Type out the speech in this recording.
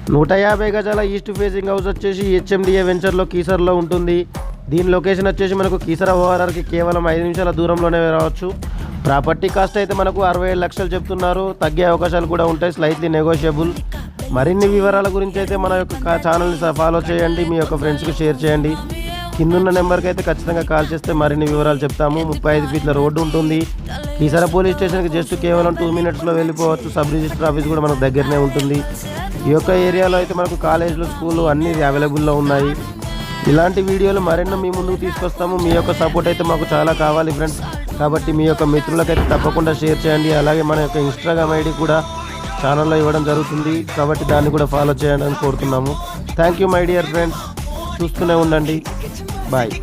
150 గజాల east facing house వచ్చేసి HMDA వెంచర్లో కీసర్లో ఉంటుంది. దీని లొకేషన్ వచ్చేసి మనకు కీసర ఓఆర్ఆర్కి కేవలం 5 నిమిషాల దూరంలోనే రావచ్చు. ప్రాపర్టీ కాస్ట్ అయితే మనకు 67 లక్షలు చెప్తున్నారు. తగ్గే అవకాశాలు కూడా ఉంటాయి, స్లైట్లీ నెగోషియబుల్. మరిన్ని వివరాల గురించి అయితే మన యొక్క ఛానల్ని ఫాలో చేయండి, మీ యొక్క ఫ్రెండ్స్కి షేర్ చేయండి. కిందున్న నెంబర్కి అయితే ఖచ్చితంగా కాల్ చేస్తే మరిన్ని వివరాలు చెప్తాము. 35 ఫీట్ల రోడ్డు ఉంటుంది. కీసర పోలీస్ స్టేషన్కి జస్ట్ కేవలం 2 మినిట్స్లో వెళ్ళిపోవచ్చు. సబ్ రిజిస్టర్ ఆఫీస్ కూడా మనకు దగ్గరనే ఉంటుంది. ఈ యొక్క ఏరియాలో అయితే మనకు కాలేజీలు, స్కూలు అన్నీ అవైలబుల్లో ఉన్నాయి. ఇలాంటి వీడియోలు మరెన్నో మీ ముందుకు తీసుకొస్తాము. మీ యొక్క సపోర్ట్ అయితే మాకు చాలా కావాలి ఫ్రెండ్స్. కాబట్టి మీ యొక్క మిత్రులకైతే తప్పకుండా షేర్ చేయండి. అలాగే మన యొక్క ఇన్స్టాగ్రామ్ ఐడి కూడా ఛానల్లో ఇవ్వడం జరుగుతుంది, కాబట్టి దాన్ని కూడా ఫాలో చేయండి అని కోరుతున్నాము. Thank you my dear friends. చూస్తూనే ఉండండి. బాయ్.